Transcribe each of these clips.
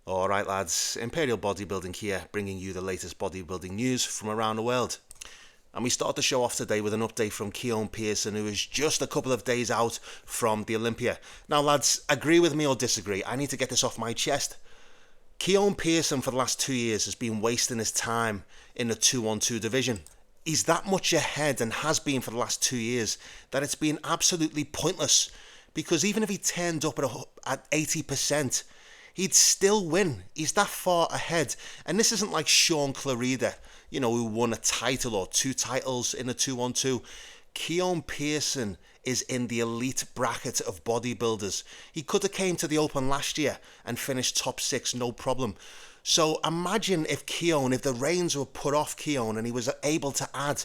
Alright lads, Imperial Bodybuilding here, bringing you the latest bodybuilding news from around the world. And we start the show off today with an update from Keon Pearson, who is just a couple of days out from the Olympia. Now lads, agree with me or disagree, I need to get this off my chest. Keon Pearson for the last 2 years has been wasting his time in the 2-on-2 division. He's that much ahead and has been for the last 2 years that it's been absolutely pointless. Because even if he turned up at 80%, he'd still win. He's that far ahead. And this isn't like Sean Clarida, who won a title or 2 titles in a 2-on-2. Keon Pearson is in the elite bracket of bodybuilders. He could have came to the Open last year and finished top 6, no problem. So imagine if the reins were put off Keon and he was able to add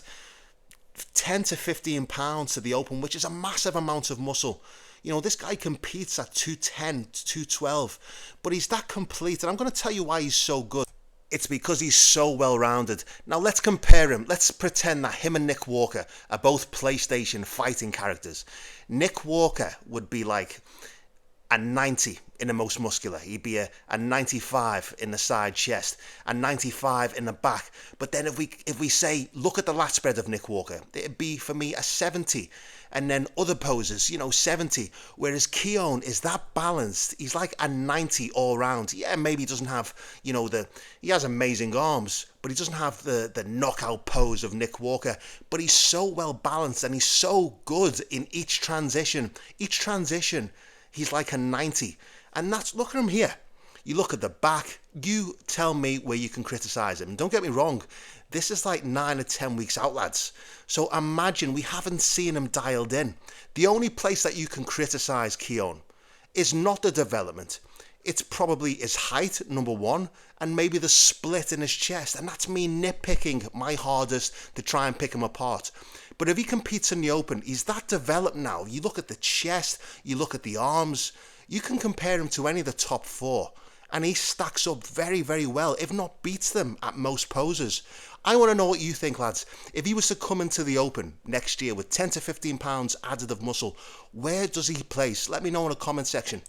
10 to 15 pounds to the Open, which is a massive amount of muscle. This guy competes at 210, 212, but he's that complete, and I'm going to tell you why he's so good. It's because he's so well-rounded. Now let's compare him. Let's pretend that him and Nick Walker are both PlayStation fighting characters. Nick Walker would be like a 90 in the most muscular. He'd be a 95 in the side chest, a 95 in the back. But then if we say, look at the lat spread of Nick Walker, it'd be for me a 70. And then other poses, 70. Whereas Keon is that balanced. He's like a 90 all round. Yeah, maybe he doesn't have, he has amazing arms, but he doesn't have the knockout pose of Nick Walker. But he's so well balanced and he's so good in each transition. Each transition, he's like a 90. And look at him here. You look at the back, you tell me where you can criticise him. Don't get me wrong, this is like 9 or 10 weeks out, lads. So imagine we haven't seen him dialed in. The only place that you can criticise Keon is not the development. It's probably his height, number one, and maybe the split in his chest. And that's me nitpicking my hardest to try and pick him apart. But if he competes in the Open, he's that developed now. You look at the chest, you look at the arms, you can compare him to any of the top 4. And he stacks up very, very well, if not beats them at most poses. I want to know what you think, lads. If he was to come into the Open next year with 10 to 15 pounds added of muscle, where does he place? Let me know in the comment section.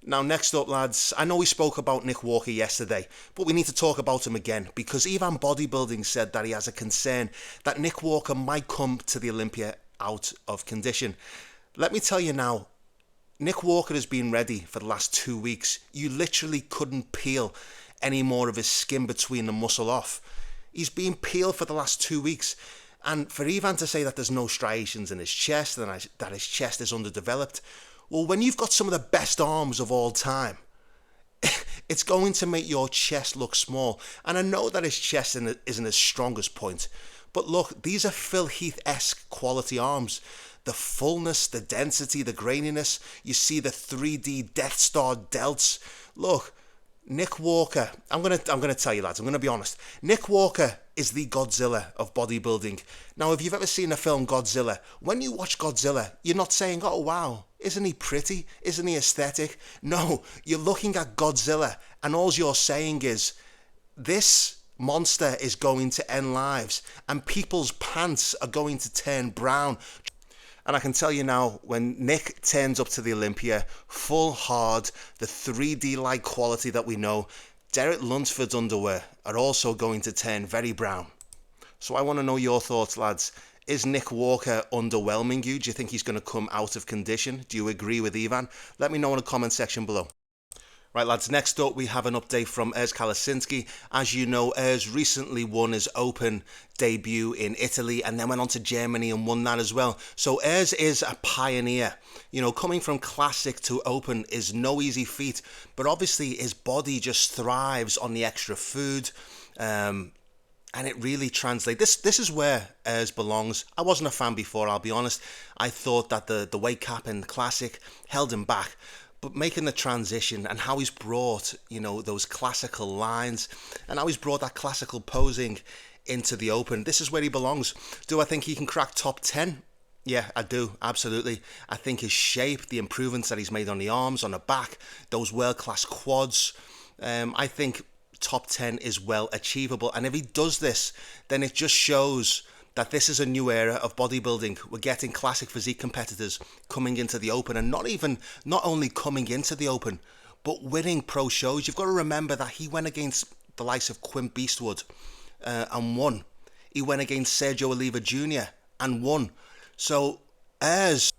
Now, next up, lads, I know we spoke about Nick Walker yesterday, but we need to talk about him again because Evan Bodybuilding said that he has a concern that Nick Walker might come to the Olympia out of condition. Let me tell you now, Nick Walker has been ready for the last 2 weeks. You literally couldn't peel any more of his skin between the muscle off. He's been peeled for the last 2 weeks. And for Evan to say that there's no striations in his chest and that his chest is underdeveloped, well, when you've got some of the best arms of all time, it's going to make your chest look small. And I know that his chest isn't his strongest point. But look, these are Phil Heath-esque quality arms. The fullness, the density, the graininess. You see the 3D Death Star delts. Look, Nick Walker, I'm gonna tell you, lads, I'm gonna be honest. Nick Walker is the Godzilla of bodybuilding. Now, if you've ever seen the film Godzilla, when you watch Godzilla, you're not saying, oh wow, isn't he pretty? Isn't he aesthetic? No, you're looking at Godzilla and all you're saying is, this monster is going to end lives and people's pants are going to turn brown. And I can tell you now, when Nick turns up to the Olympia, full hard, the 3D-like quality that we know, Derek Lunsford's underwear are also going to turn very brown. So I want to know your thoughts, lads. Is Nick Walker underwhelming you? Do you think he's going to come out of condition? Do you agree with Ivan? Let me know in the comment section below. Right, lads, next up we have an update from Kalisinski. As you know, recently won his Open debut in Italy and then went on to Germany and won that as well. So is a pioneer. Coming from Classic to Open is no easy feat, but obviously his body just thrives on the extra food. And it really translates. This is where belongs. I wasn't a fan before, I'll be honest. I thought that the weight cap in Classic held him back. But making the transition and how he's brought, those classical lines and how he's brought that classical posing into the Open, this is where he belongs. Do I think he can crack top 10? Yeah, I do, absolutely. I think his shape, the improvements that he's made on the arms, on the back, those world-class quads, I think top 10 is well achievable. And if he does this, then it just shows that this is a new era of bodybuilding. We're getting classic physique competitors coming into the Open, and not only coming into the Open, but winning pro shows. You've got to remember that he went against the likes of Quint Beastwood and won. He went against Sergio Oliva Jr. and won. So Ayres,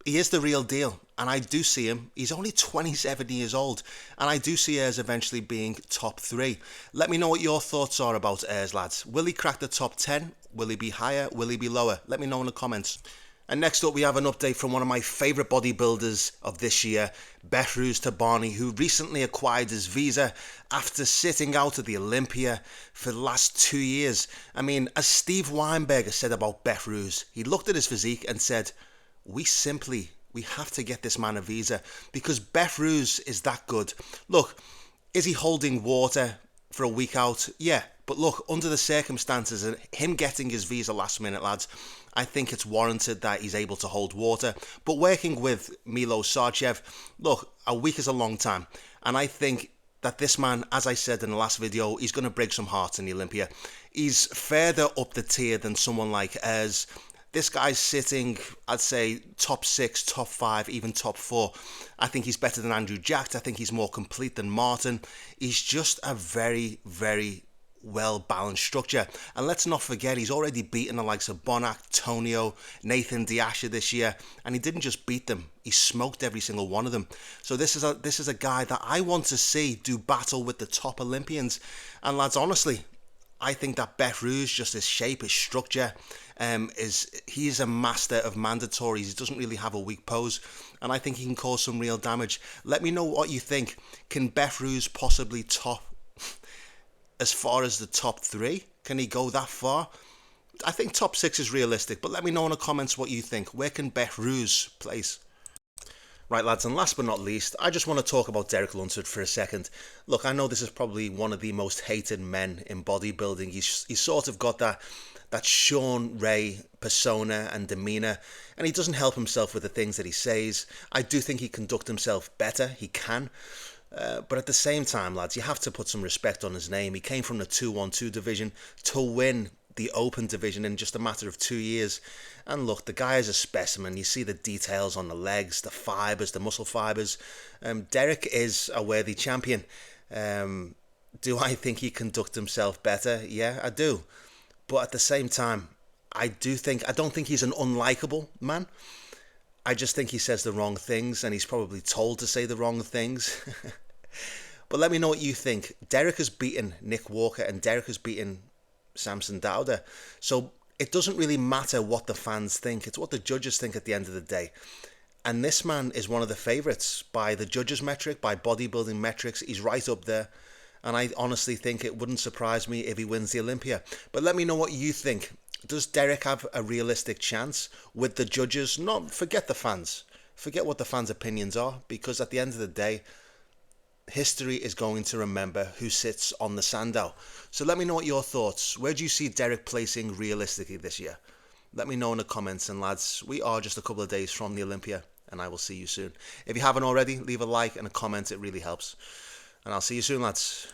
he is the real deal, and I do see him. He's only 27 years old, and I do see Ayres eventually being top 3. Let me know what your thoughts are about Ayres, lads. Will he crack the top 10? Will he be higher? Will he be lower? Let me know in the comments. And next up, we have an update from one of my favourite bodybuilders of this year, Behrooz Tabani, who recently acquired his visa after sitting out of the Olympia for the last 2 years. I mean, as Steve Weinberger said about Behrooz, he looked at his physique and said, we have to get this man a visa because Behrooz is that good. Look, is he holding water for a week out? Yeah, but look, under the circumstances and him getting his visa last minute, lads, I think it's warranted that he's able to hold water. But working with Milo Sarchev, look, a week is a long time. And I think that this man, as I said in the last video, he's going to break some hearts in the Olympia. He's further up the tier than someone like Ayres. This guy's sitting, I'd say, top 6, top 5, even top 4. I think he's better than Andrew Jacked. I think he's more complete than Martin. He's just a very, very well-balanced structure. And let's not forget, he's already beaten the likes of Bonac, Tonio, Nathan Diasha this year. And he didn't just beat them, he smoked every single one of them. So this is a guy that I want to see do battle with the top Olympians. And lads, honestly, I think that Behrooz, just his shape, his structure, he's a master of mandatories. He doesn't really have a weak pose, and I think he can cause some real damage. Let me know what you think. Can Behrooz possibly top as far as the top 3? Can he go that far? I think top 6 is realistic, but let me know in the comments what you think. Where can Behrooz place? Right, lads, and last but not least, I just want to talk about Derek Lunsford for a second. Look, I know this is probably one of the most hated men in bodybuilding. He's sort of got that Sean Ray persona and demeanour, and he doesn't help himself with the things that he says. I do think he conducts himself better. He can. But at the same time, lads, you have to put some respect on his name. He came from the 212 division to win the open division in just a matter of 2 years. And look, the guy is a specimen. You see the details on the legs, the fibres, the muscle fibres. Derek is a worthy champion. Do I think he conducts himself better? Yeah, I do. But at the same time, I don't think he's an unlikable man. I just think he says the wrong things, and he's probably told to say the wrong things. But let me know what you think. Derek has beaten Nick Walker, and Derek has beaten Samson Dowder. So it doesn't really matter what the fans think. It's what the judges think at the end of the day. And this man is one of the favourites by the judges' metric, by bodybuilding metrics. He's right up there. And I honestly think it wouldn't surprise me if he wins the Olympia. But let me know what you think. Does Derek have a realistic chance with the judges? Forget the fans. Forget what the fans' opinions are. Because at the end of the day, history is going to remember who sits on the Sandow. So let me know what your thoughts. Where do you see Derek placing realistically this year? Let me know in the comments. And lads, we are just a couple of days from the Olympia, and I will see you soon. If you haven't already, leave a like and a comment. It really helps. And I'll see you soon, lads.